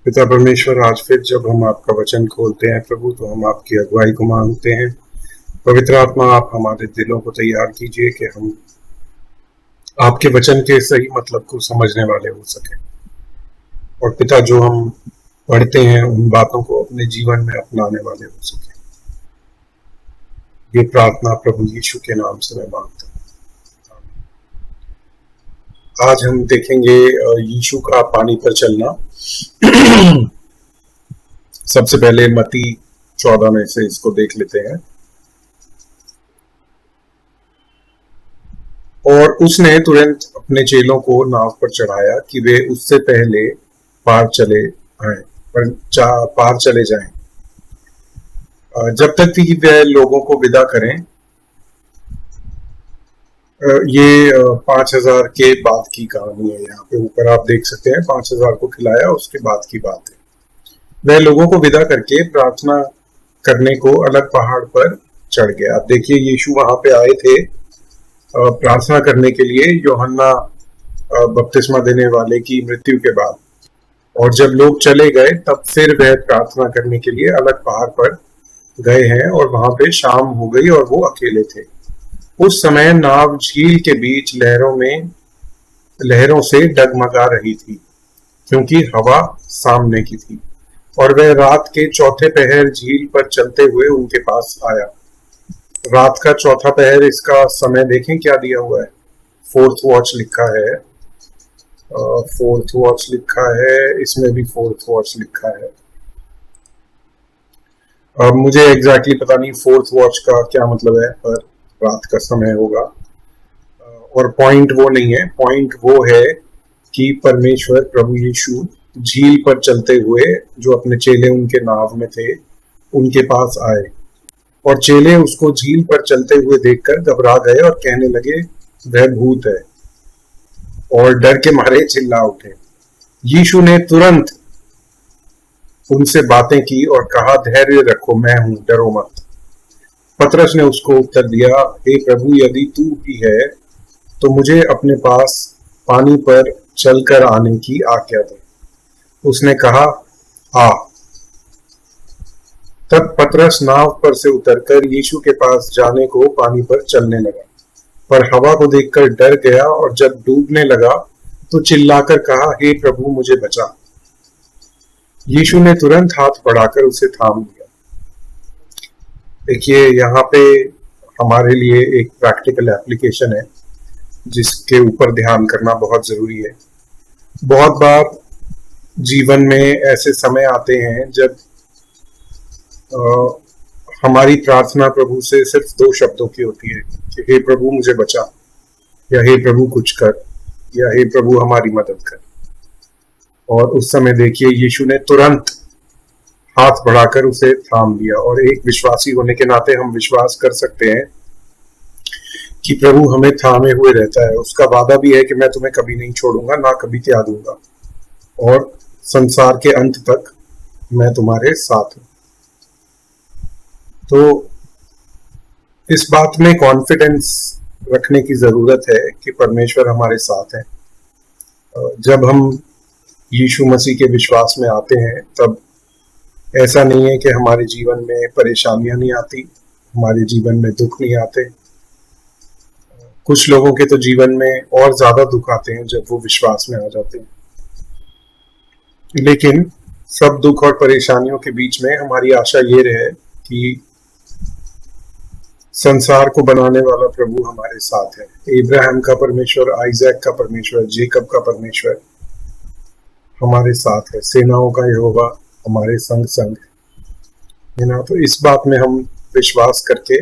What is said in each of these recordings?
पिता परमेश्वर, आज फिर जब हम आपका वचन खोलते हैं प्रभु, तो हम आपकी अगुवाई को मांगते हैं। पवित्र आत्मा, आप हमारे दिलों को तैयार कीजिए कि हम आपके वचन के सही मतलब को समझने वाले हो सके। और पिता, जो हम पढ़ते हैं उन बातों को अपने जीवन में अपनाने वाले हो सके। ये प्रार्थना प्रभु यीशु के नाम से मैं मांगता हूँ। आज हम देखेंगे यीशु का पानी पर चलना। सबसे पहले मत्ती 14 में से इसको देख लेते हैं। और उसने तुरंत अपने चेलों को नाव पर चढ़ाया कि वे उससे पहले पार चले जाएं, जब तक कि वे लोगों को विदा करें। ये 5,000 के बाद की कहानी है। यहाँ पे ऊपर आप देख सकते हैं 5,000 को खिलाया, उसके बाद की बात है। वह लोगों को विदा करके प्रार्थना करने को अलग पहाड़ पर चढ़ गया। आप देखिए, यीशु वहां पे आए थे प्रार्थना करने के लिए, यूहन्ना बपतिस्मा देने वाले की मृत्यु के बाद। और जब लोग चले गए तब फिर वह प्रार्थना करने के लिए अलग पहाड़ पर गए हैं, और वहां पे शाम हो गई और वो अकेले थे। उस समय नाव झील के बीच लहरों से डगमगा रही थी, क्योंकि हवा सामने की थी। और वह रात के चौथे पहर झील पर चलते हुए उनके पास आया। रात का चौथा पहर, इसका समय देखें क्या दिया हुआ है। फोर्थ वॉच लिखा है, फोर्थ वॉच लिखा है, इसमें भी फोर्थ वॉच लिखा है। अब मुझे एग्जैक्टली पता नहीं फोर्थ वॉच का क्या मतलब है, पर रात का समय होगा। और पॉइंट वो नहीं है, पॉइंट वो है कि परमेश्वर प्रभु यीशु झील पर चलते हुए, जो अपने चेले उनके नाव में थे, उनके पास आए। और चेले उसको झील पर चलते हुए देखकर घबरा गए और कहने लगे, वह भूत है, और डर के मारे चिल्ला उठे। यीशु ने तुरंत उनसे बातें की और कहा, धैर्य रखो, मैं हूं, डरो मत। पतरस ने उसको उत्तर दिया, हे प्रभु, यदि तू ही है तो मुझे अपने पास पानी पर चलकर आने की आज्ञा दे। उसने कहा, आ। तब पतरस नाव पर से उतरकर यीशु के पास जाने को पानी पर चलने लगा, पर हवा को देखकर डर गया, और जब डूबने लगा तो चिल्लाकर कहा, हे प्रभु, मुझे बचा। यीशु ने तुरंत हाथ बढ़ाकर उसे थाम लिया। देखिए, यहाँ पे हमारे लिए एक प्रैक्टिकल एप्लीकेशन है जिसके ऊपर ध्यान करना बहुत जरूरी है। बहुत बार जीवन में ऐसे समय आते हैं जब हमारी प्रार्थना प्रभु से सिर्फ 2 शब्दों की होती है कि हे प्रभु मुझे बचा, या हे प्रभु कुछ कर, या हे प्रभु हमारी मदद कर। और उस समय देखिए, यीशु ने तुरंत हाथ बढ़ाकर उसे थाम लिया। और एक विश्वासी होने के नाते हम विश्वास कर सकते हैं कि प्रभु हमें थामे हुए रहता है। उसका वादा भी है कि मैं तुम्हें कभी नहीं छोड़ूंगा, ना कभी त्याग दूंगा, और संसार के अंत तक मैं तुम्हारे साथ हूं। तो इस बात में कॉन्फिडेंस रखने की जरूरत है कि परमेश्वर हमारे साथ है। जब हम यीशु मसीह के विश्वास में आते हैं, तब ऐसा नहीं है कि हमारे जीवन में परेशानियां नहीं आती, हमारे जीवन में दुख नहीं आते। कुछ लोगों के तो जीवन में और ज्यादा दुख आते हैं जब वो विश्वास में आ जाते हैं। लेकिन सब दुख और परेशानियों के बीच में हमारी आशा ये रहे कि संसार को बनाने वाला प्रभु हमारे साथ है। इब्राहिम का परमेश्वर, आइजैक का परमेश्वर, जेकब का परमेश्वर हमारे साथ है। सेनाओं का यहोवा हमारे संग संग है ना। तो इस बात में हम विश्वास करके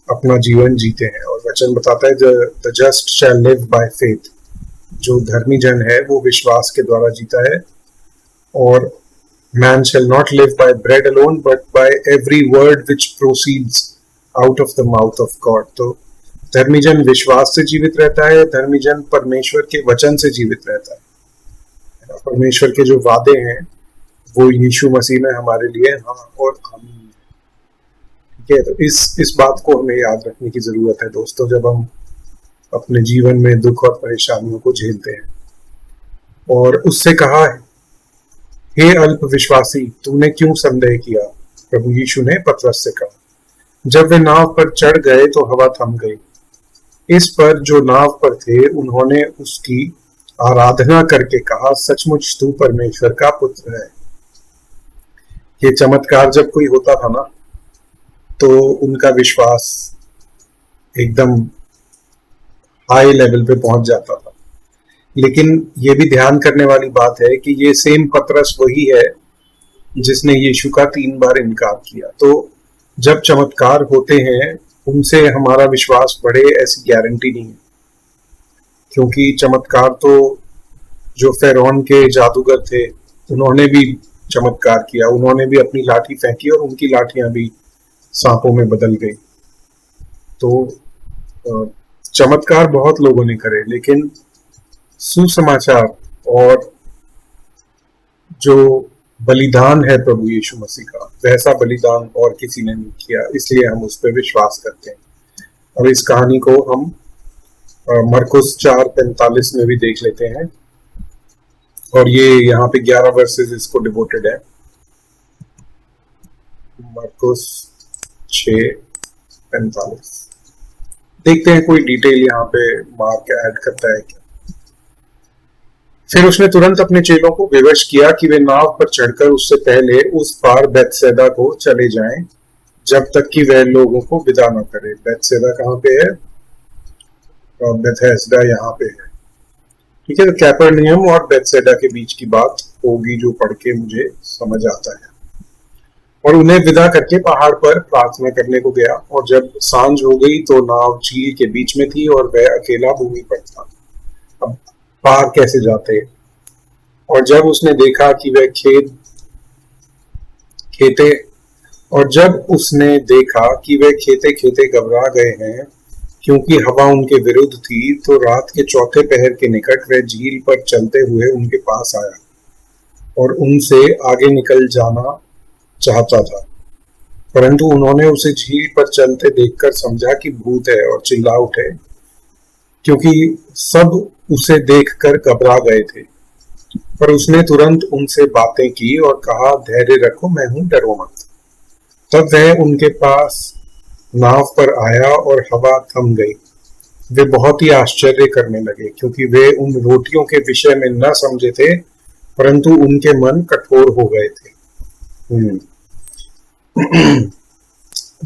अपना जीवन जीते हैं। और वचन बताता है, the just shall live by faith. जो धर्मी जन है वो विश्वास के द्वारा जीता है। और man shall not live by bread alone but by every word which proceeds out of the mouth of God। तो धर्मी जन विश्वास से जीवित रहता है, धर्मी जन परमेश्वर के वचन से जीवित रहता है। परमेश्वर के जो वादे हैं वो यीशु मसीह में हमारे लिए हाँ और आमीन। ठीक है, तो इस बात को हमें याद रखने की जरूरत है दोस्तों, जब हम अपने जीवन में दुख और परेशानियों को झेलते हैं। और उससे कहा है हे अल्प विश्वासी, तूने क्यों संदेह किया? प्रभु यीशु ने पतरस से कहा। जब वे नाव पर चढ़ गए तो हवा थम गई। इस पर जो नाव पर थे उन्होंने उसकी आराधना करके कहा, सचमुच तू परमेश्वर का पुत्र है। ये चमत्कार जब कोई होता था ना, तो उनका विश्वास एकदम हाई लेवल पे पहुंच जाता था। लेकिन ये भी ध्यान करने वाली बात है कि ये सेम पतरस वही है जिसने यीशु का 3 बार इनकार किया। तो जब चमत्कार होते हैं उनसे हमारा विश्वास बढ़े, ऐसी गारंटी नहीं है, क्योंकि चमत्कार तो जो फिरौन के जादूगर थे उन्होंने भी चमत्कार किया, उन्होंने भी अपनी लाठी फेंकी और उनकी लाठियां भी सांपों में बदल गई। तो चमत्कार बहुत लोगों ने करे, लेकिन सुसमाचार और जो बलिदान है प्रभु यीशु मसीह का, वैसा बलिदान और किसी ने नहीं किया, इसलिए हम उस पर विश्वास करते हैं। और इस कहानी को हम मरकुस 4:45 में भी देख लेते हैं, और ये यहाँ पे 11 वर्सेस इसको डिवोटेड है। मरकुस 6:45 देखते हैं कोई डिटेल यहाँ पे मार्क ऐड करता है क्या। फिर उसने तुरंत अपने चेलों को विवश किया कि वे नाव पर चढ़कर उससे पहले उस पार बैतसैदा को चले जाएं, जब तक कि वह लोगों को विदा न करे। बैतसैदा कहाँ पे है? और बेथेस्दा यहाँ पे है। ठीक है, तो कैपर्नियम और बैतसैदा के बीच की बात होगी जो पढ़ के मुझे समझ आता है। और उन्हें विदा करके पहाड़ पर प्रार्थना करने को गया, और जब सांझ हो गई तो नाव झील के बीच में थी और वह अकेला भूमि पर था। अब पार कैसे जाते? और जब उसने देखा कि वह खेते खेते घबरा गए हैं, क्योंकि हवा उनके विरुद्ध थी, तो रात के 4थे पहर के निकट वह झील पर चलते हुए उनके पास आया और उनसे आगे निकल जाना चाहता था। परंतु उन्होंने उसे झील पर चलते देखकर समझा कि भूत है और चिल्ला उठे, क्योंकि सब उसे देखकर घबरा गए थे। पर उसने तुरंत उनसे बातें की और कहा, धैर्य रखो, मैं हूं, डरो मत। तब वह उनके पास नाव पर आया और हवा थम गई। वे बहुत ही आश्चर्य करने लगे, क्योंकि वे उन रोटियों के विषय में न समझे थे, परंतु उनके मन कठोर हो गए थे।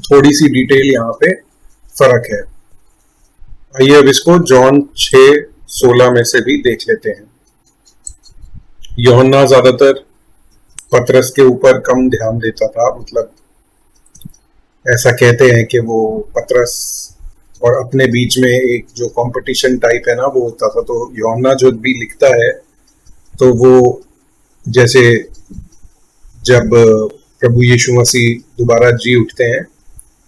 थोड़ी सी डिटेल यहाँ पे फर्क है। आइए अब इसको जॉन 6:16 में से भी देख लेते हैं। यूहन्ना ज्यादातर पतरस के ऊपर कम ध्यान देता था, मतलब ऐसा कहते हैं कि वो पतरस और अपने बीच में एक जो कंपटीशन टाइप है ना वो होता था। तो यूहन्ना जो भी लिखता है तो वो जैसे जब प्रभु यीशु मसीह दोबारा जी उठते हैं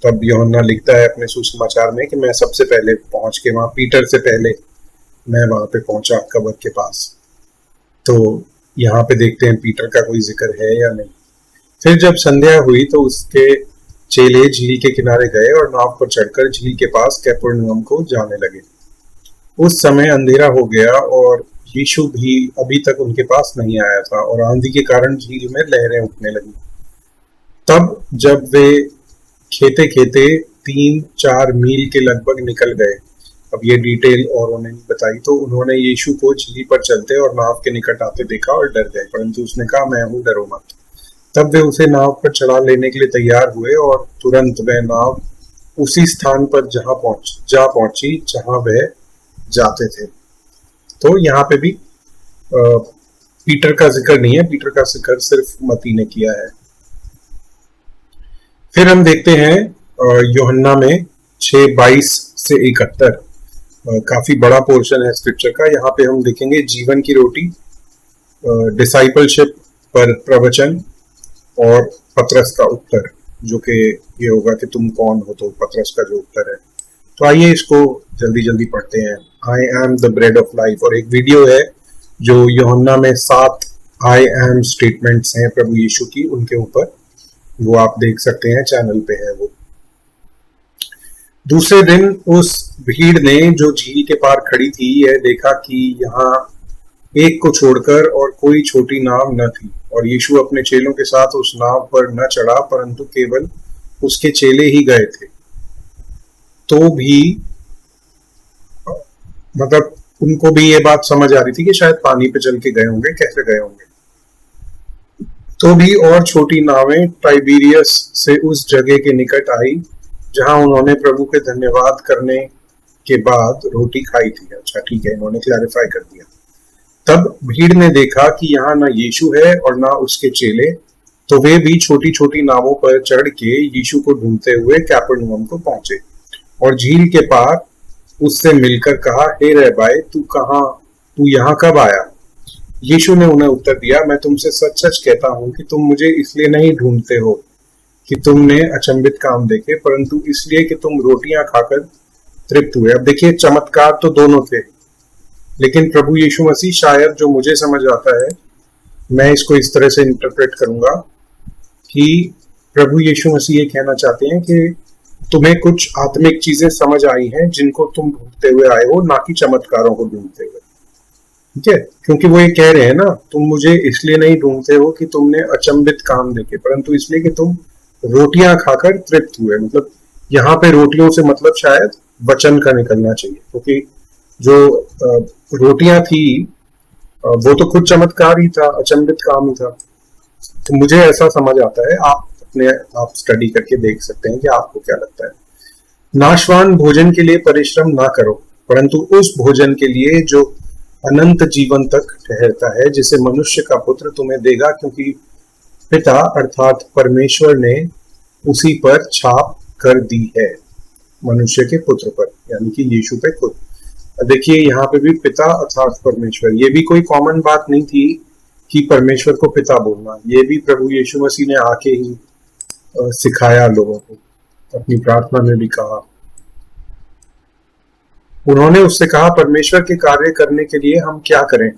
तब यूहन्ना लिखता है अपने सुसमाचार में कि मैं सबसे पहले पहुंच के वहां, पीटर से पहले मैं वहां पे पहुंचा कब्र के पास। तो यहाँ पे देखते हैं पीटर का कोई जिक्र है या नहीं। फिर जब संध्या हुई तो उसके चेले झील के किनारे गए और नाव पर चढ़कर झील के पास कैपर्नियम को जाने लगे। उस समय अंधेरा हो गया और यीशु भी अभी तक उनके पास नहीं आया था, और आंधी के कारण झील में लहरें उठने लगी। तब जब वे खेते खेते 3-4 मील के लगभग निकल गए, अब ये डिटेल और उन्होंने बताई, तो उन्होंने यीशु को झील पर चलते और नाव के निकट आते देखा और डर गए, परंतु उसने कहा, मैं हूं, डरो मत। तब वे उसे नाव पर चढ़ा लेने के लिए तैयार हुए, और तुरंत वह नाव उसी स्थान पर जा पहुंची जहां वह जाते थे। तो यहाँ पे भी पीटर का जिक्र नहीं है, पीटर का जिक्र सिर्फ मती ने किया है। फिर हम देखते हैं यूहन्ना में 6:22 से 71, काफी बड़ा पोर्शन है स्क्रिप्चर का। यहाँ पे हम देखेंगे जीवन की रोटी, डिसाइपलशिप पर प्रवचन और पतरस का उत्तर, जो कि ये होगा कि तुम कौन हो, तो पतरस का जो उत्तर है। तो आइए इसको जल्दी जल्दी पढ़ते हैं। I am the bread of life, और एक वीडियो है जो यूहन्ना में 7 आई एम स्टेटमेंट्स हैं प्रभु यीशु की, उनके ऊपर, वो आप देख सकते हैं, चैनल पे है वो। दूसरे दिन उस भीड़ ने जो झील के पार खड़ी थी यह देखा कि यहाँ एक को छोड़कर और कोई छोटी नाव न थी, और यीशु अपने चेलों के साथ उस नाव पर न चढ़ा, परंतु केवल उसके चेले ही गए थे। तो भी मतलब उनको भी ये बात समझ आ रही थी कि शायद पानी पे चल के गए होंगे, कैसे गए होंगे। तो भी और छोटी नावें टाइबेरियस से उस जगह के निकट आई जहां उन्होंने प्रभु के धन्यवाद करने के बाद रोटी खाई थी। अच्छा ठीक है, इन्होंने क्लैरिफाई कर दिया। तब भीड़ ने देखा कि यहाँ न यीशु है और न उसके चेले, तो वे भी छोटी छोटी नावों पर चढ़ के यीशु को ढूंढते हुए कैपर्नहुम को पहुंचे और झील के पार उससे मिलकर कहा, हे रब्बाई, तू यहाँ कब आया? यीशु ने उन्हें उत्तर दिया, मैं तुमसे सच सच कहता हूँ कि तुम मुझे इसलिए नहीं ढूंढते हो कि तुमने अचंभित काम देखे, परंतु इसलिए कि तुम रोटियां खाकर तृप्त हुए। अब देखिए, चमत्कार तो दोनों थे, लेकिन प्रभु यीशु मसीह, शायद जो मुझे समझ आता है, मैं इसको इस तरह से इंटरप्रेट करूंगा कि प्रभु यीशु मसीह ये कहना चाहते हैं कि तुम्हें कुछ आत्मिक चीजें समझ आई हैं जिनको तुम ढूंढते हुए आए हो, ना कि चमत्कारों को ढूंढते हुए। ठीक है, क्योंकि वो ये कह रहे हैं ना, तुम मुझे इसलिए नहीं ढूंढते हो कि तुमने अचंभित काम देखे, परंतु इसलिए कि तुम रोटियां खाकर तृप्त हुए। मतलब यहाँ पे रोटियों से मतलब शायद वचन का निकलना चाहिए, क्योंकि जो रोटियां थी वो तो खुद चमत्कार ही था, अचंभित काम ही था। तो मुझे ऐसा समझ आता है, आप स्टडी करके देख सकते हैं कि आपको क्या लगता है। नाशवान भोजन के लिए परिश्रम ना करो, परंतु उस भोजन के लिए जो अनंत जीवन तक ठहरता है, जिसे मनुष्य का पुत्र तुम्हें देगा, क्योंकि पिता अर्थात परमेश्वर ने उसी पर छाप कर दी है, मनुष्य के पुत्र पर, यानी कि यीशु पे खुद। देखिए, यहाँ पे भी पिता अर्थात परमेश्वर, ये भी कोई कॉमन बात नहीं थी कि परमेश्वर को पिता बोलना। ये भी प्रभु यीशु मसीह ने आके ही सिखाया लोगों को, अपनी प्रार्थना में भी कहा। उन्होंने उससे कहा, परमेश्वर के कार्य करने के लिए हम क्या करें?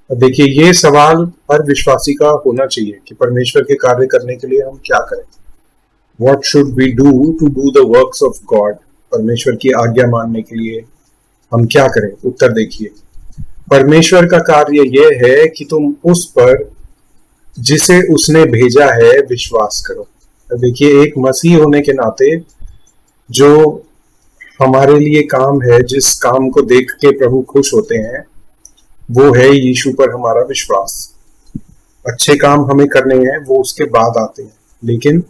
देखिए, ये सवाल हर विश्वासी का होना चाहिए कि परमेश्वर के कार्य करने के लिए हम क्या करें। What should we do to do the works of God? परमेश्वर की आज्ञा मानने के लिए हम क्या करें? उत्तर देखिए, परमेश्वर का कार्य यह है कि तुम उस पर जिसे उसने भेजा है विश्वास करो। देखिए, एक मसीह होने के नाते जो हमारे लिए काम है, जिस काम को देख के प्रभु खुश होते हैं, वो है यीशु पर हमारा विश्वास। अच्छे काम हमें करने हैं, वो उसके बाद आते हैं, लेकिन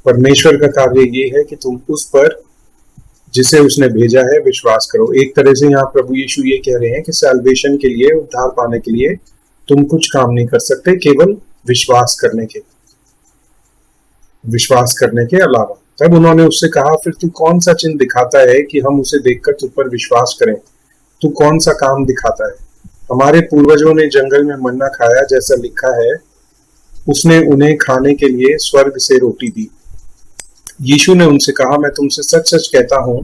परमेश्वर का कार्य ये है कि तुम उस पर जिसे उसने भेजा है विश्वास करो। एक तरह से यहाँ प्रभु यीशु ये कह रहे हैं कि सैल्वेशन के लिए, उद्धार पाने के लिए तुम कुछ काम नहीं कर सकते, केवल विश्वास करने के अलावा। तब उन्होंने उससे कहा, फिर तू कौन सा चिन्ह दिखाता है कि हम उसे देखकर तुझ पर विश्वास करें? तू कौन सा काम दिखाता है? हमारे पूर्वजों ने जंगल में मन्ना खाया, जैसा लिखा है, उसने उन्हें खाने के लिए स्वर्ग से रोटी दी। यीशु ने उनसे कहा, मैं तुमसे सच सच कहता हूं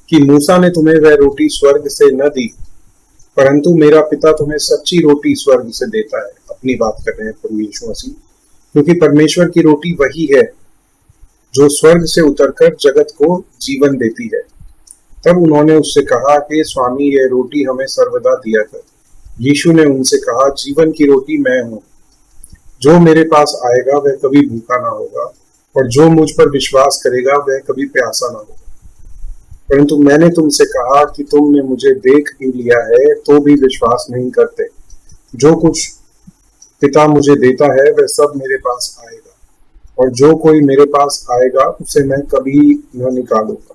कि मूसा ने तुम्हें वह रोटी स्वर्ग से न दी, परंतु मेरा पिता तुम्हें सच्ची रोटी स्वर्ग से देता है। अपनी बात कर रहे हैं प्रभु यीशु मसीह, क्योंकि परमेश्वर की रोटी वही है जो स्वर्ग से उतरकर जगत को जीवन देती है। तब उन्होंने उससे कहा, हे स्वामी, यह रोटी हमें सर्वदा दिया कर। यीशु ने उनसे कहा, जीवन की रोटी मैं हूं, जो मेरे पास आएगा वह कभी भूखा ना होगा, और जो मुझ पर विश्वास करेगा वह कभी प्यासा ना होगा। परंतु मैंने तुमसे कहा कि तुमने मुझे देख भी लिया है तो भी विश्वास नहीं करते। जो कुछ पिता मुझे देता है वह सब मेरे पास आएगा, और जो कोई मेरे पास आएगा उसे मैं कभी न निकालूंगा,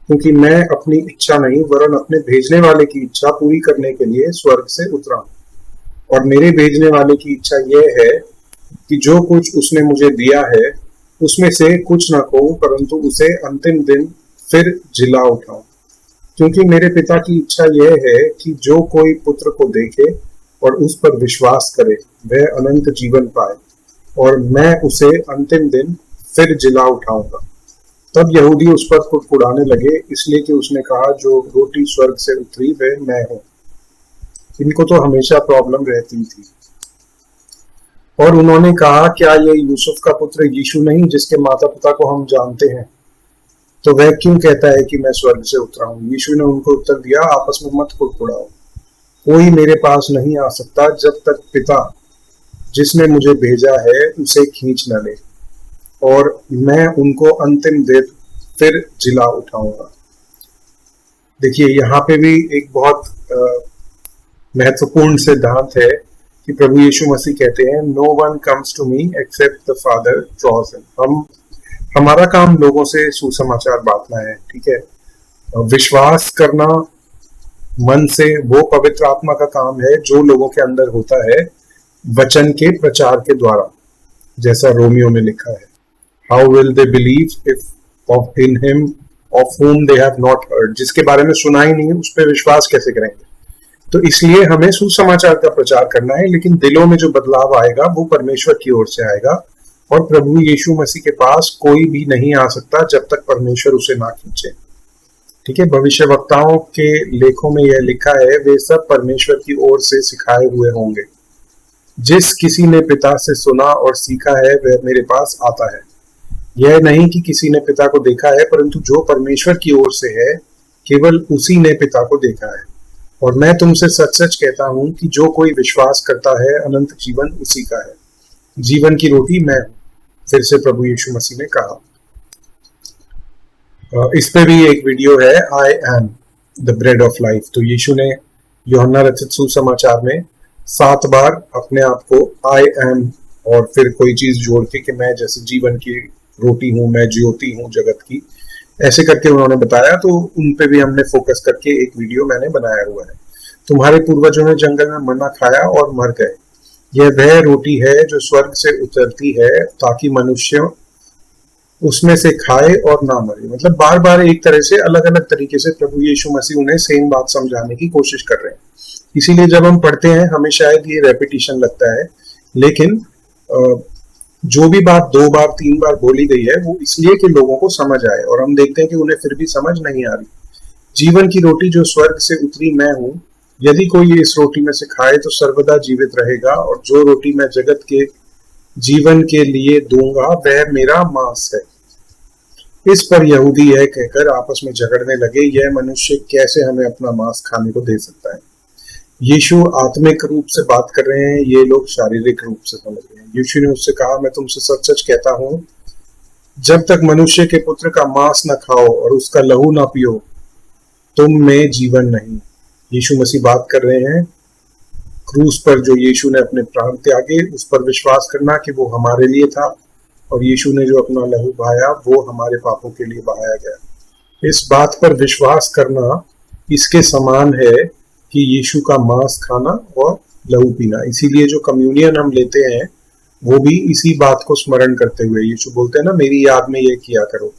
क्योंकि मैं अपनी इच्छा नहीं वरन अपने भेजने वाले की इच्छा पूरी करने के लिए स्वर्ग से उतरा हूं। और मेरे भेजने वाले की इच्छा यह है कि जो कुछ उसने मुझे दिया है उसमें से कुछ न कहूं, परंतु उसे अंतिम दिन फिर जिला उठाऊं। क्योंकि मेरे पिता की इच्छा यह है कि जो कोई पुत्र को देखे और उस पर विश्वास करे वह अनंत जीवन पाए, और मैं उसे अंतिम दिन फिर जिला उठाऊंगा। तब यहूदी उस पर कुड़कुड़ाने लगे, इसलिए कि उसने कहा, जो रोटी स्वर्ग से उतरी वह मैं हूं। इनको तो हमेशा प्रॉब्लम रहती थी। और उन्होंने कहा, क्या ये यूसुफ का पुत्र यीशु नहीं, जिसके माता पिता को हम जानते हैं? तो वह क्यों कहता है कि मैं स्वर्ग से उतरा हूं? यीशु ने उनको उत्तर दिया, आपस में मत कुड़कुड़ाओ। कोई मेरे पास नहीं आ सकता जब तक पिता जिसने मुझे भेजा है उसे खींच न ले, और मैं उनको अंतिम दिन फिर जिला उठाऊंगा। देखिए, यहाँ पे भी एक बहुत महत्वपूर्ण सिद्धांत है कि प्रभु यीशु मसीह कहते हैं, no one comes to me except the father draws him. हमारा काम लोगों से सुसमाचार बांटना है, ठीक है। विश्वास करना मन से वो पवित्र आत्मा का काम है जो लोगों के अंदर होता है वचन के प्रचार के द्वारा, जैसा रोमियो में लिखा है, how will they believe if of in him of whom they have not heard। जिसके बारे में सुना ही नहीं है उस पर विश्वास कैसे करेंगे। तो इसलिए हमें सुसमाचार का प्रचार करना है, लेकिन दिलों में जो बदलाव आएगा वो परमेश्वर की ओर से आएगा, और प्रभु यीशु मसीह के पास कोई भी नहीं आ सकता जब तक परमेश्वर उसे ना खींचे, ठीक है। भविष्यवक्ताओं के लेखों में यह लिखा है, वे सब परमेश्वर की ओर से सिखाए हुए होंगे। जिस किसी ने पिता से सुना और सीखा है वह मेरे पास आता है। यह नहीं कि किसी ने पिता को देखा है, परंतु जो परमेश्वर की ओर से है केवल उसी ने पिता को देखा है। और मैं तुमसे सच सच कहता हूं कि जो कोई विश्वास करता है अनंत जीवन उसी का है। जीवन की रोटी मैं हूं, फिर से प्रभु यीशु मसीह ने कहा। इस पे भी एक वीडियो है, I am the bread of life. तो यीशु ने यूहन्ना रचित सुसमाचार में 7 बार अपने आप को आई एम और फिर कोई चीज जोड़ के कि मैं जैसे जीवन की रोटी हूं, मैं ज्योति हूं जगत की, ऐसे करके उन्होंने बताया। तो उन पे भी हमने फोकस करके एक वीडियो मैंने बनाया हुआ है। तुम्हारे पूर्वजों ने जंगल में मन्ना खाया और मर गए। यह वह रोटी है जो स्वर्ग से उतरती है ताकि मनुष्य उसमें से खाए और ना मरे। मतलब बार बार एक तरह से अलग अलग तरीके से प्रभु यीशु मसीह उन्हें सेम बात समझाने की कोशिश कर रहे हैं। इसीलिए जब हम पढ़ते हैं हमें शायद ये रेपिटेशन लगता है, लेकिन जो भी बात 2 बार 3 बार बोली गई है वो इसलिए कि लोगों को समझ आए, और हम देखते हैं कि उन्हें फिर भी समझ नहीं आ रही। जीवन की रोटी जो स्वर्ग से उतरी मैं हूं, यदि कोई इस रोटी में से खाए तो सर्वदा जीवित रहेगा, और जो रोटी मैं जगत के जीवन के लिए दूंगा वह मेरा मांस है। इस पर यहूदी यह कहकर आपस में झगड़ने लगे, यह मनुष्य कैसे हमें अपना मांस खाने को दे सकता है। यीशु आत्मिक रूप से बात कर रहे हैं, ये लोग शारीरिक रूप से समझ रहे हैं। यीशु ने उससे कहा, मैं तुमसे सच सच कहता हूं, जब तक मनुष्य के पुत्र का मांस न खाओ और उसका लहू न पियो तुम में जीवन नहीं। यीशु मसीह बात कर रहे हैं क्रूस पर जो यीशु ने अपने प्राण त्यागे, उस पर विश्वास करना कि वो हमारे लिए था, और यीशु ने जो अपना लहू बहाया वो हमारे पापों के लिए बहाया गया। इस बात पर विश्वास करना इसके समान है कि यीशु का मांस खाना और लहू पीना। इसीलिए जो कम्युनियन हम लेते हैं वो भी इसी बात को स्मरण करते हुए, यीशु बोलते हैं ना, मेरी याद में ये किया करो,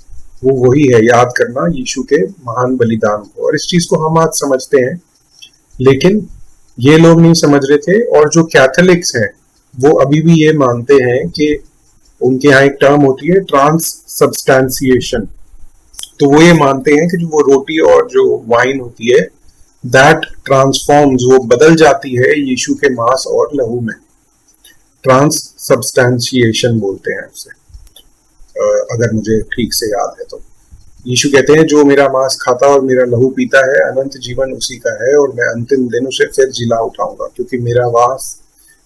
वो वही है, याद करना यीशु के महान बलिदान को। और इस चीज को हम आज समझते हैं, लेकिन ये लोग नहीं समझ रहे थे। और जो कैथोलिक्स हैं वो अभी भी ये मानते हैं कि उनके यहाँ एक टर्म होती है ट्रांससब्सटेंशिएशन। तो वो ये मानते हैं कि जो वो रोटी और जो वाइन होती है दैट ट्रांसफॉर्म्स, वो बदल जाती है यीशु के मांस और लहू में। ट्रांससब्सटेंशिएशन बोलते हैं उसे, अगर मुझे ठीक से याद है तो। यीशु कहते हैं, जो मेरा मांस खाता और मेरा लहू पीता है अनंत जीवन उसी का है, और मैं अंतिम दिन उसे फिर जिला उठाऊंगा। क्योंकि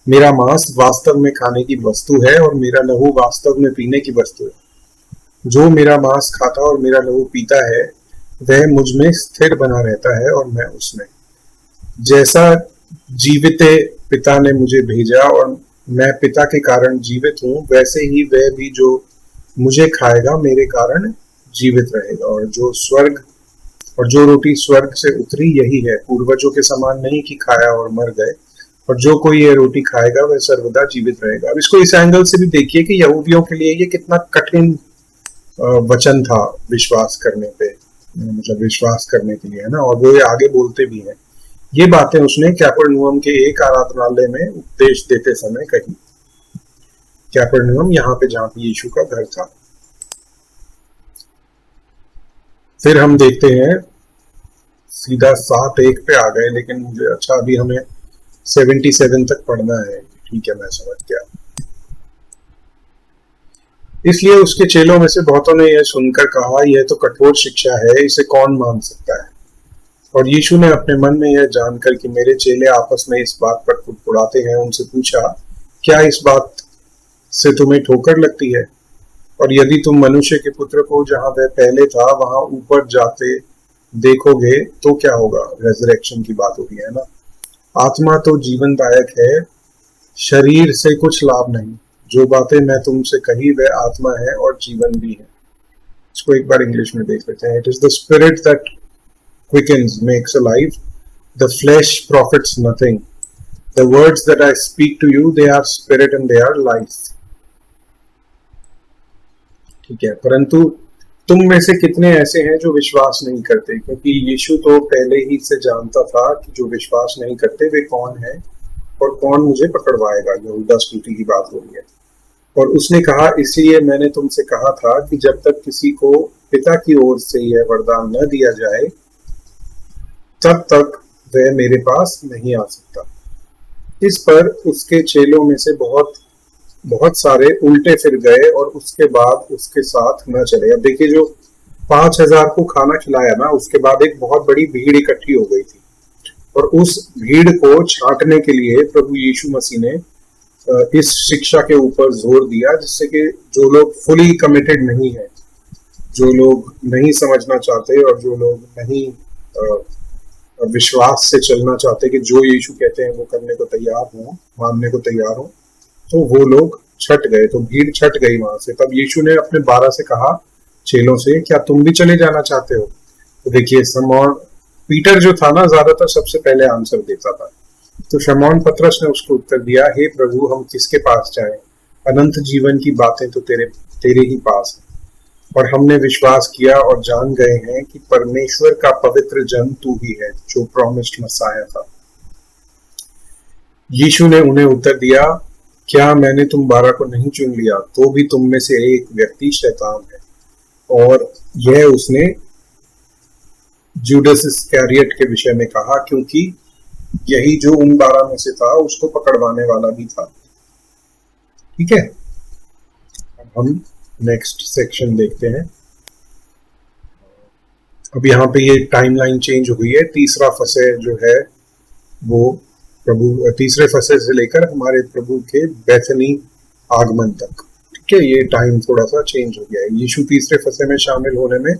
मेरा मांस वास्तव में खाने की वस्तु है और मेरा लहू वास्तव में पीने की वस्तु है। जो मेरा मांस खाता और मेरा लहू पीता है वह मुझ में स्थिर बना रहता है और मैं उसमें। जैसा जीवित पिता ने मुझे भेजा और मैं पिता के कारण जीवित हूँ, वैसे ही वह भी जो मुझे खाएगा मेरे कारण जीवित रहेगा। और जो रोटी स्वर्ग से उतरी यही है, पूर्वजों के समान नहीं कि खाया और मर गए, और जो कोई ये रोटी खाएगा वह सर्वदा जीवित रहेगा। अब इसको इस एंगल से भी देखिए कि यहूदियों के लिए ये कितना कठिन वचन था विश्वास करने पे, मतलब विश्वास करने के लिए, है ना। और वो ये आगे बोलते भी हैं, ये बातें उसने कैपरनहूम के एक आराधनालय में उपदेश देते समय कही। कैपरनहूम यहाँ पे जहाँ पे यीशु का घर था। फिर हम देखते हैं सीधा 7:1 पे आ गए, लेकिन मुझे अच्छा अभी हमें 77 तक पढ़ना है। ठीक है, मैं समझ गया। इसलिए उसके चेलों में से बहुतों ने यह सुनकर कहा, यह तो कठोर शिक्षा है, इसे कौन मान सकता है। और यीशु ने अपने मन में यह जानकर कि मेरे चेले आपस में इस बात पर फुटफुड़ाते हैं, उनसे पूछा, क्या इस बात से तुम्हें ठोकर लगती है? और यदि तुम मनुष्य के पुत्र को जहां वह पहले था वहां ऊपर जाते देखोगे तो क्या होगा? रेजरेक्शन की बात हो रही है ना। आत्मा तो जीवनदायक है, शरीर से कुछ लाभ नहीं। जो बातें मैं तुमसे कही वह आत्मा है और जीवन भी है। इसको एक बार इंग्लिश में देख लेते हैं। It is the spirit that quickens, makes alive. The flesh profits nothing. The words that I speak to you, they are spirit and they are life. ठीक है, परंतु तुम में से कितने ऐसे हैं जो विश्वास नहीं करते? क्योंकि यीशु तो पहले ही से जानता था कि जो विश्वास नहीं करते वे कौन है और कौन मुझे पकड़वाएगा। यहूदा स्तुति की बात हो रही है। और उसने कहा, इसलिए मैंने तुमसे कहा था कि जब तक किसी को पिता की ओर से यह वरदान न दिया जाए तब तक वह मेरे पास नहीं आ सकता। इस पर उसके चेलों में से बहुत सारे उल्टे फिर गए और उसके बाद उसके साथ न चले। अब देखिए, जो 5000 को खाना खिलाया ना, उसके बाद एक बहुत बड़ी भीड़ इकट्ठी हो गई थी और उस भीड़ को छांटने के लिए प्रभु यीशु मसीह ने इस शिक्षा के ऊपर जोर दिया, जिससे कि जो लोग फुली कमिटेड नहीं है, जो लोग नहीं समझना चाहते और जो लोग नहीं विश्वास से चलना चाहते कि जो यीशु कहते हैं वो करने को तैयार हो, मानने को तैयार हो, तो वो लोग छट गए। तो भीड़ छट गई वहां से। तब यीशु ने अपने 12 से कहा चेलों से, क्या तुम भी चले जाना चाहते हो? तो देखिए, शमौन पीटर जो था ना, ज्यादातर सबसे पहले आंसर देता था। तो शमौन पतरस ने उसको उत्तर दिया, हे प्रभु, हम किसके पास जाएं? अनंत जीवन की बातें तो तेरे ही पास है, और हमने विश्वास किया और जान गए हैं कि परमेश्वर का पवित्र जन तू ही है, जो प्रॉमिस्ड मसाया था। यीशु ने उन्हें उत्तर दिया, क्या मैंने तुम 12 को नहीं चुन लिया? तो भी तुम में से एक व्यक्ति शैतान है। और यह उसने जूडस इस्करियोट के विषय में कहा, क्योंकि यही जो उन 12 में से था उसको पकड़वाने वाला भी था। ठीक है, अब हम नेक्स्ट सेक्शन देखते हैं। अब यहाँ पे ये टाइमलाइन चेंज हुई है। तीसरा फसह जो है वो प्रभु, तीसरे फसह से लेकर हमारे प्रभु के बैथनी आगमन तक। ठीक है, ये टाइम थोड़ा सा चेंज हो गया है। यीशु तीसरे फसह में शामिल होने में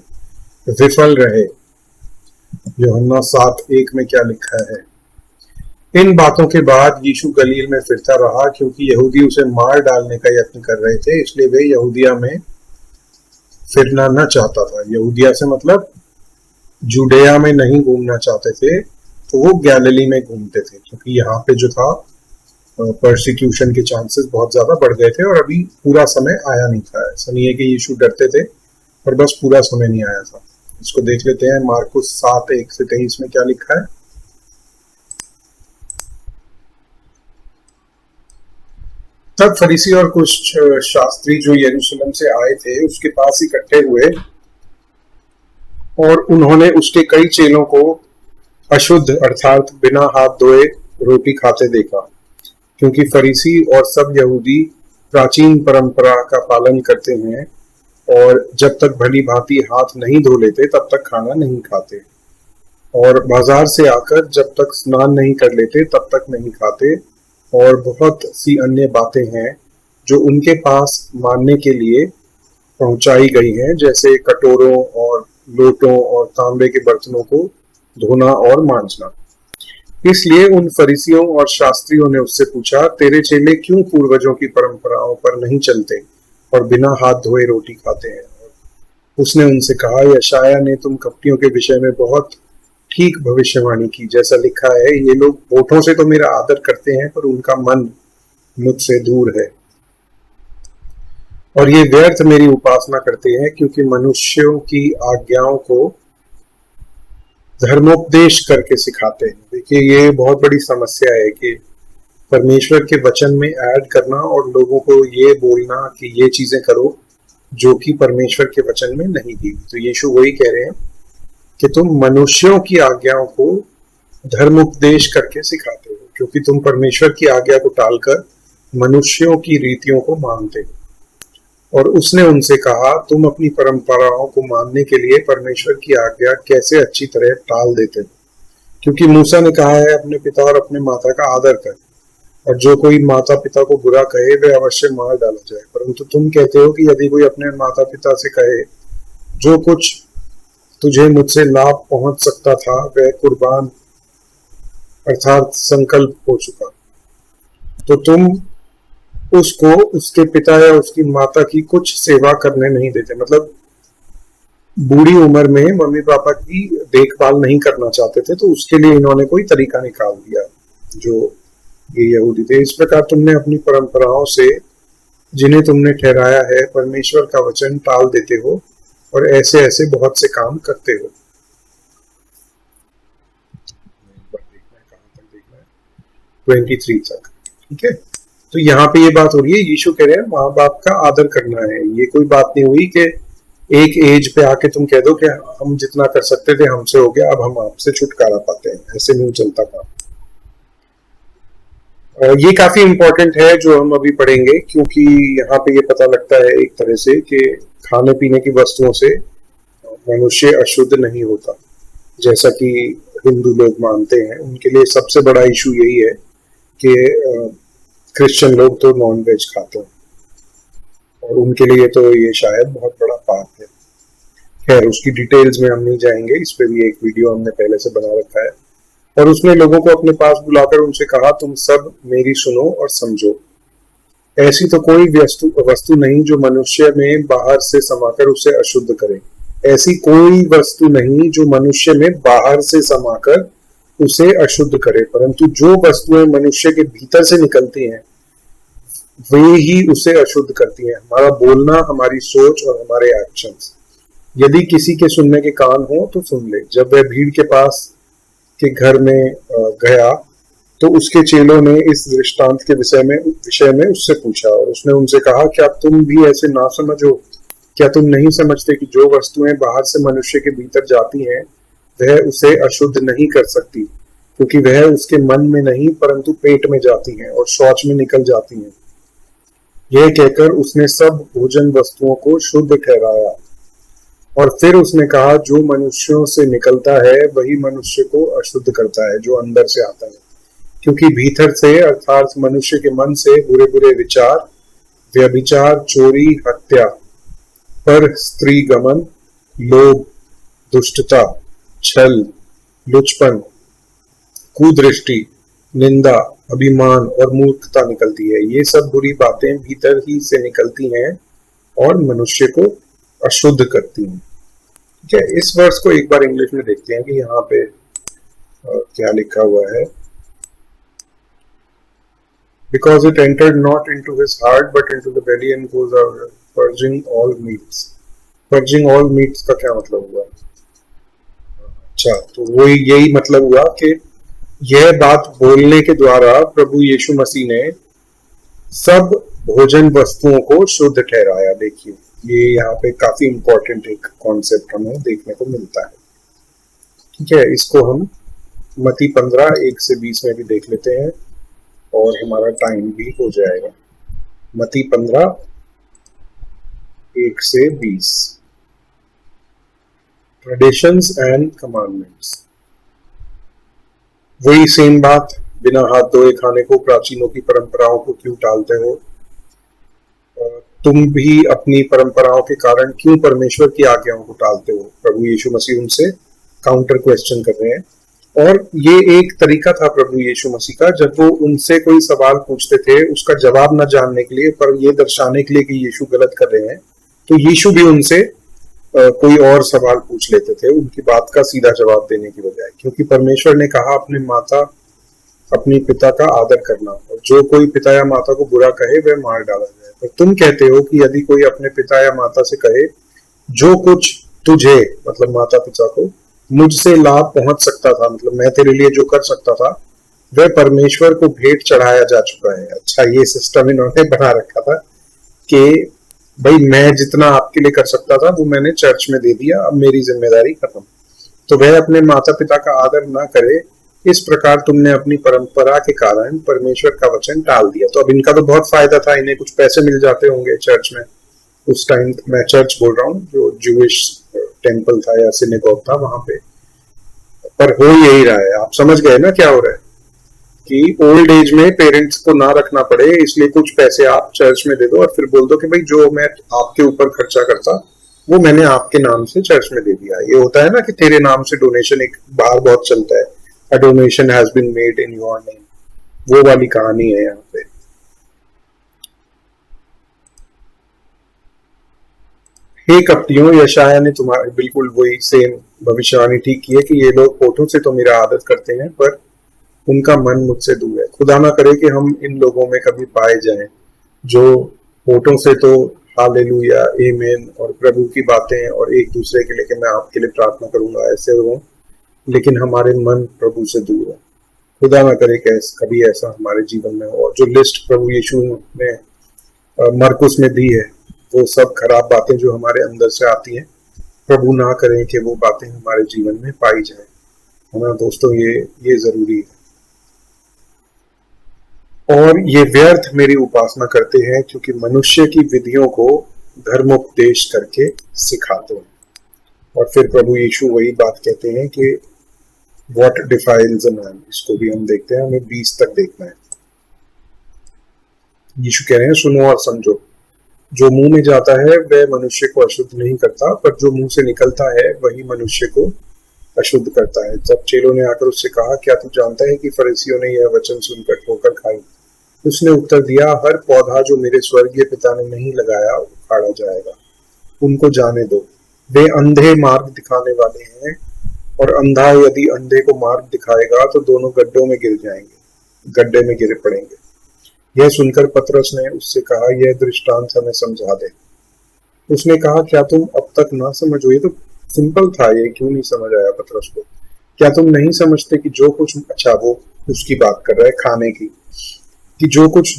विफल रहे। यूहन्ना 7:1 में क्या लिखा है? इन बातों के बाद यीशु गलील में फिरता रहा, क्योंकि यहूदी उसे मार डालने का यत्न कर रहे थे, इसलिए वे यहूदिया में फिरना न चाहता था। यहूदिया से मतलब जुडेया में नहीं घूमना चाहते थे, तो वो गैलिली में घूमते थे, क्योंकि यहाँ पे जो था परसिक्यूशन के चांसेस बहुत ज्यादा बढ़ गए थे और अभी पूरा समय आया नहीं था। ऐसा नहीं है कि यीशु डरते थे, पर बस पूरा समय नहीं आया था। इसको देख लेते हैं। मार्कुस 7:1-23 में क्या लिखा है? तब फरीसी और कुछ शास्त्री जो यरूशलेम से आए थे उसके पास इकट्ठे हुए और उन्होंने उसके कई चेलों को अशुद्ध अर्थात बिना हाथ धोए रोटी खाते देखा, क्योंकि फरीसी और सब यहूदी प्राचीन परंपरा का पालन करते हैं और जब तक भली भांति हाथ नहीं धो लेते तब तक खाना नहीं खाते, और बाजार से आकर जब तक स्नान नहीं कर लेते तब तक नहीं खाते। और बहुत सी अन्य बातें हैं जो उनके पास मानने के लिए पहुंचाई गई हैं, जैसे कटोरों और लोटों और तांबे के बर्तनों को धोना और मांजना। इसलिए उन फरीसियों और शास्त्रियों ने उससे पूछा, तेरे चेले क्यों पूर्वजों की परंपराओं पर नहीं चलते और बिना हाथ धोए रोटी खाते हैं? उसने उनसे कहा, यशायाह ने तुम कपटियों के विषय में बहुत ठीक भविष्यवाणी की, जैसा लिखा है, ये लोग होठों से तो मेरा आदर करते हैं पर उनका मन मुझसे दूर है, और ये व्यर्थ मेरी उपासना करते हैं, क्योंकि मनुष्यों की आज्ञाओं को धर्मोपदेश करके सिखाते हैं। देखिए, ये बहुत बड़ी समस्या है कि परमेश्वर के वचन में ऐड करना और लोगों को ये बोलना कि ये चीजें करो जो कि परमेश्वर के वचन में नहीं दी। तो यीशु वही कह रहे हैं कि तुम मनुष्यों की आज्ञाओं को धर्मोपदेश करके सिखाते हो, क्योंकि तुम परमेश्वर की आज्ञा को टालकर मनुष्यों की रीतियों को मानते हो। और उसने उनसे कहा, तुम अपनी परंपराओं को मानने के लिए परमेश्वर की आज्ञा कैसे अच्छी तरह टाल देते हो? क्योंकि मूसा ने कहा है, अपने पिता और अपने माता का आदर कर, और जो कोई माता पिता को बुरा कहे वह अवश्य मार डाला जाए, परंतु तुम कहते हो कि यदि कोई अपने माता पिता से कहे, जो कुछ तुझे मुझसे लाभ पहुंच सकता था वह कुर्बान अर्थात संकल्प हो चुका, तो तुम उसको उसके पिता या उसकी माता की कुछ सेवा करने नहीं देते। मतलब बूढ़ी उम्र में मम्मी पापा की देखभाल नहीं करना चाहते थे, तो उसके लिए इन्होंने कोई तरीका निकाल दिया जो ये यहूदी थे। इस प्रकार तुमने अपनी परंपराओं से, जिन्हें तुमने ठहराया है, परमेश्वर का वचन टाल देते हो और ऐसे ऐसे बहुत से काम करते हो। 23 तक, ठीक है। तो यहाँ पे ये बात हो रही है, यीशु कह रहे हैं माँ बाप का आदर करना है। ये कोई बात नहीं हुई कि एक एज पे आके तुम कह दो कि हम जितना कर सकते थे हमसे हो गया, अब हम आपसे छुटकारा पाते हैं। ऐसे नहीं चलता काम। ये काफी इंपॉर्टेंट है जो हम अभी पढ़ेंगे, क्योंकि यहाँ पे ये पता लगता है एक तरह से कि खाने पीने की वस्तुओं से मनुष्य अशुद्ध नहीं होता, जैसा कि हिंदू लोग मानते हैं। उनके लिए सबसे बड़ा इशू यही है कि क्रिश्चियन लोग तो नॉन वेज खाते हैं और उनके लिए तो ये शायद बहुत बड़ा पाप है। खैर, उसकी डिटेल्स में हम नहीं जाएंगे, इस पे भी एक वीडियो हमने पहले से बना रखा है। और उसने लोगों को अपने पास बुलाकर उनसे कहा, तुम सब मेरी सुनो और समझो। ऐसी तो कोई वस्तु नहीं जो मनुष्य में बाहर से समाकर उसे अशुद्ध करे। ऐसी कोई वस्तु नहीं जो मनुष्य में बाहर से समाकर उसे अशुद्ध करे, परंतु जो वस्तुएं मनुष्य के भीतर से निकलती हैं वे ही उसे अशुद्ध करती हैं। हमारा बोलना, हमारी सोच और हमारे एक्शंस। यदि किसी के सुनने के कान हो तो सुन ले। जब वह भीड़ के पास के घर में गया तो उसके चेलों ने इस दृष्टांत के विषय में उससे पूछा, और उसने उनसे कहा, क्या तुम भी ऐसे ना समझो? क्या तुम नहीं समझते कि जो वस्तुएं बाहर से मनुष्य के भीतर जाती हैं वह उसे अशुद्ध नहीं कर सकती, क्योंकि वह उसके मन में नहीं परंतु पेट में जाती हैं और शौच में निकल जाती हैं। यह कहकर उसने सब भोजन वस्तुओं को शुद्ध ठहराया। और फिर उसने कहा, जो मनुष्यों से निकलता है वही मनुष्य को अशुद्ध करता है, जो अंदर से आता है। क्योंकि भीतर से अर्थात मनुष्य के मन से बुरे बुरे विचार, व्यभिचार, चोरी, हत्या, पर स्त्री गमन, लोभ, दुष्टता, छल, लुचपन, कुदृष्टि, निंदा, अभिमान और मूर्खता निकलती है। ये सब बुरी बातें भीतर ही से निकलती हैं और मनुष्य को अशुद्ध करती हैं। ठीक है, इस वर्ष को एक बार इंग्लिश में देखते हैं कि यहाँ पे क्या लिखा हुआ है। Because it entered not into his heart but into the belly and goes out, purging all meats. Purging all meats का क्या मतलब हुआ? अच्छा, तो वो यही मतलब हुआ कि यह बात बोलने के द्वारा प्रभु यीशु मसीह ने सब भोजन वस्तुओं को शुद्ध ठहराया। देखिए, ये यहाँ पे काफी इंपॉर्टेंट एक कॉन्सेप्ट हमें देखने को मिलता है। ठीक है, इसको हम मत्ती 15:1-20 में भी देख लेते हैं और हमारा टाइम भी हो जाएगा। मत्ती 15:1-20, ट्रेडिशंस एंड कमांडमेंट्स। वही सेम बात, बिना हाथ धोए खाने को प्राचीनों की परंपराओं को क्यों टालते हो? तुम भी अपनी परंपराओं के कारण क्यों परमेश्वर की आज्ञाओं को टालते हो? प्रभु यीशु मसीह उनसे काउंटर क्वेश्चन कर रहे हैं। और ये एक तरीका था प्रभु यीशु मसीह का, जब वो उनसे कोई सवाल पूछते थे उसका जवाब न जानने के लिए, पर ये दर्शाने के लिए कि यीशु गलत कर रहे हैं, तो यीशु भी उनसे कोई और सवाल पूछ लेते थे उनकी बात का सीधा जवाब देने की बजाय। क्योंकि परमेश्वर ने कहा अपने माता अपनी पिता का आदर करना, और जो कोई पिता या माता को बुरा कहे वह मार डाला जाए। पर तुम कहते हो कि यदि कोई अपने पिता या माता से कहे, जो कुछ तुझे, मतलब माता पिता को, मुझसे लाभ पहुंच सकता था, मतलब मैं तेरे लिए जो कर सकता था, वह परमेश्वर को भेंट चढ़ाया जा चुका है। अच्छा, ये सिस्टम इन्होंने बना रखा था कि भाई मैं जितना आपके लिए कर सकता था वो मैंने चर्च में दे दिया, अब मेरी जिम्मेदारी खत्म। तो वह अपने माता पिता का आदर ना करे, इस प्रकार तुमने अपनी परंपरा के कारण परमेश्वर का वचन टाल दिया। तो अब इनका तो बहुत फायदा था, इन्हें कुछ पैसे मिल जाते होंगे चर्च में। उस टाइम मैं चर्च बोल रहा हूँ, जो जूइश टेम्पल था या सिनेगॉग था वहां पे। पर हो यही रहा है, आप समझ गए ना क्या हो रहा है, कि ओल्ड एज में पेरेंट्स को ना रखना पड़े, इसलिए कुछ पैसे आप चर्च में दे दो और फिर बोल दो कि भाई जो मैं आपके ऊपर खर्चा करता वो मैंने आपके नाम से चर्च में दे दिया। ये होता है ना कि तेरे नाम से डोनेशन, एक बाहर बहुत चलता है, a donation has been made in your name, वो वाली कहानी है यहाँ पे। हे कपटियों, यशाया ने तुम्हारे बिल्कुल वही सेम भविष्यवाणी ठीक की है कि ये लोग होठों से तो मेरा आदत करते हैं पर उनका मन मुझसे दूर है। खुदा ना करे कि हम इन लोगों में कभी पाए जाएं जो होठों से तो हालेलुया, आमीन और प्रभु की बातें और एक दूसरे के लिए कि मैं आपके लिए प्रार्थना करूंगा ऐसे हो, लेकिन हमारे मन प्रभु से दूर है। खुदा ना करे कि कभी ऐसा हमारे जीवन में हो। और जो लिस्ट प्रभु यीशु ने मरकुस में दी है, वो सब खराब बातें जो हमारे अंदर से आती हैं, प्रभु ना करें कि वो बातें हमारे जीवन में पाई जाए, है ना दोस्तों। ये जरूरी है। और ये व्यर्थ मेरी उपासना करते हैं क्योंकि मनुष्य की विधियों को धर्मोपदेश करके सिखाते हैं। और फिर प्रभु यीशु वही बात कहते हैं कि व्हाट डिफाइल्स अ मैन, इसको भी हम देखते हैं, हमें 20 तक देखना है। यीशु कह रहे हैं सुनो और समझो, जो मुंह में जाता है वह मनुष्य को अशुद्ध नहीं करता, पर जो मुंह से निकलता है वही मनुष्य को अशुद्ध करता है। जब चेलों ने आकर उससे कहा, क्या तू जानता है कि फरीसियों ने यह वचन सुनकर ठोकर खाई? उसने उत्तर दिया, हर पौधा जो मेरे स्वर्गीय पिता ने नहीं लगाया उखाड़ा जाएगा। उनको जाने दो, वे अंधे मार्ग दिखाने वाले हैं, और अंधा यदि अंधे को मार्ग दिखाएगा तो दोनों गड्ढों में गिर जाएंगे, गड्ढे में गिर पड़ेंगे। यह सुनकर पतरस ने उससे कहा, यह दृष्टांत हमें समझा दे। उसने कहा, क्या तुम अब तक ना समझो? ये तो सिंपल था, ये क्यों नहीं समझ आया पतरस को? क्या तुम नहीं समझते कि जो कुछ, अच्छा वो उसकी बात कर रहा है खाने की, कि जो कुछ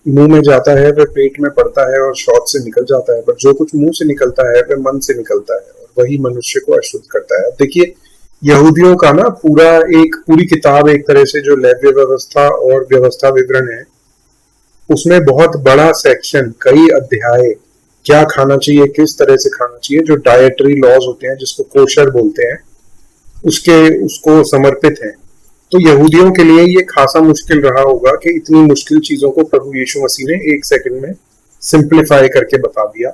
मुंह में जाता है वह पेट में पड़ता है और शौच से निकल जाता है, पर जो कुछ मुंह से निकलता है वह मन से निकलता है और वही मनुष्य को अशुद्ध करता है। देखिए, यहूदियों का ना पूरी किताब एक तरह से जो लेव्य व्यवस्था और व्यवस्था विवरण है, उसमें बहुत बड़ा सेक्शन, कई अध्याय, क्या खाना चाहिए, किस तरह से खाना चाहिए, जो डाइटरी लॉज होते हैं जिसको कोशर बोलते हैं, उसको समर्पित है। तो यहूदियों के लिए ये खासा मुश्किल रहा होगा कि इतनी मुश्किल चीजों को प्रभु यीशु मसीह ने 1 सेकंड में सिंप्लीफाई करके बता दिया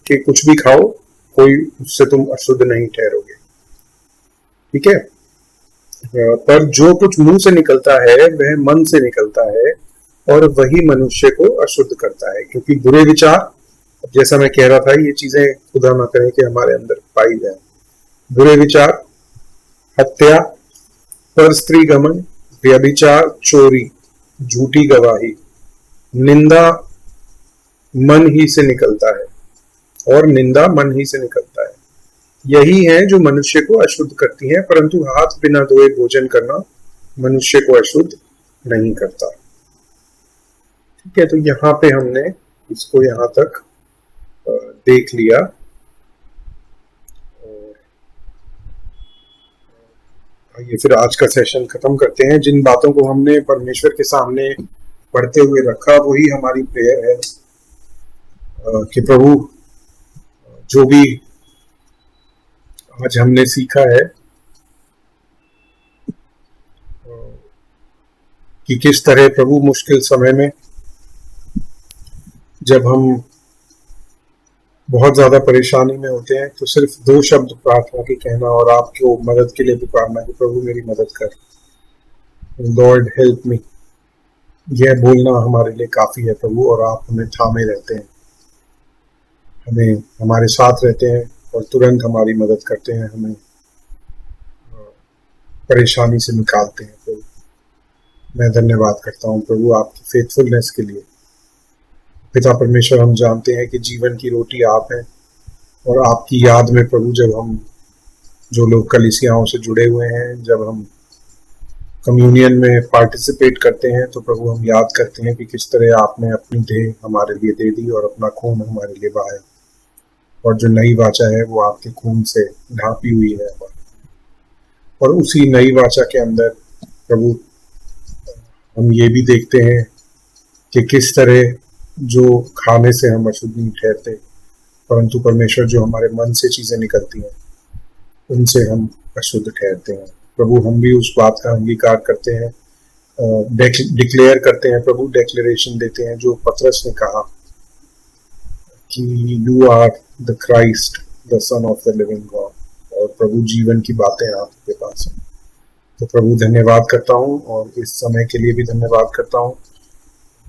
कि कुछ भी खाओ, कोई उससे तुम अशुद्ध नहीं ठहरोगे। ठीक है, पर जो कुछ मुंह से निकलता है वह मन से निकलता है और वही मनुष्य को अशुद्ध करता है, क्योंकि बुरे विचार, जैसा मैं कह रहा था, ये चीजें खुदा ना करे कि हमारे अंदर पाई जाए। बुरे विचार, हत्या, पर स्त्री गमन, व्यभिचार, चोरी, झूठी गवाही, निंदा मन ही से निकलता है और निंदा मन ही से निकलता है। यही है जो मनुष्य को अशुद्ध करती है, परंतु हाथ बिना धोए भोजन करना मनुष्य को अशुद्ध नहीं करता। ठीक है, तो यहाँ पे हमने इसको यहाँ तक देख लिया। ये फिर आज का सेशन खत्म करते हैं। जिन बातों को हमने परमेश्वर के सामने पढ़ते हुए रखा, वही हमारी प्रेयर है कि प्रभु जो भी आज हमने सीखा है कि किस तरह प्रभु मुश्किल समय में, जब हम बहुत ज्यादा परेशानी में होते हैं, तो सिर्फ 2 शब्द प्रार्थना के कहना और आपको मदद के लिए पुकारना कि प्रभु मेरी मदद कर, लॉर्ड हेल्प मी, यह बोलना हमारे लिए काफी है प्रभु। और आप हमें थामे रहते हैं, हमें हमारे साथ रहते हैं और तुरंत हमारी मदद करते हैं, हमें परेशानी से निकालते हैं प्रभु। मैं धन्यवाद करता हूँ प्रभु आपकी फेथफुलनेस के लिए। पिता परमेश्वर, हम जानते हैं कि जीवन की रोटी आप हैं, और आपकी याद में प्रभु, जब हम जो लोग कलीसियाओं से जुड़े हुए हैं, जब हम कम्युनियन में पार्टिसिपेट करते हैं, तो प्रभु हम याद करते हैं कि किस तरह आपने अपनी देह हमारे लिए दे दी और अपना खून हमारे लिए बहाया, और जो नई वाचा है वो आपके खून से ढांपी हुई है। और उसी नई वाचा के अंदर प्रभु हम ये भी देखते हैं कि किस तरह जो खाने से हम अशुद्ध नहीं ठहरते, परंतु परमेश्वर जो हमारे मन से चीजें निकलती हैं उनसे हम अशुद्ध ठहरते हैं। प्रभु हम भी उस बात का अंगीकार करते हैं डिक्लेयर करते हैं प्रभु, डेक्लेरेशन देते हैं जो पतरस ने कहा कि you are the Christ the son of the living God, और प्रभु जीवन की बातें आपके पास हैं। तो प्रभु धन्यवाद करता हूँ, और इस समय के लिए भी धन्यवाद करता हूँ।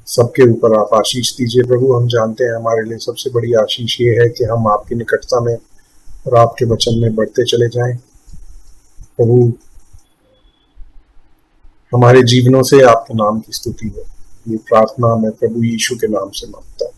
सबके ऊपर आप आशीष दीजिए प्रभु। हम जानते हैं हमारे लिए सबसे बड़ी आशीष ये है कि हम आपकी निकटता में और आपके वचन में बढ़ते चले जाएं। प्रभु हमारे जीवनों से आपके नाम की स्तुति हो। ये प्रार्थना मैं प्रभु यीशु के नाम से मांगता हूँ।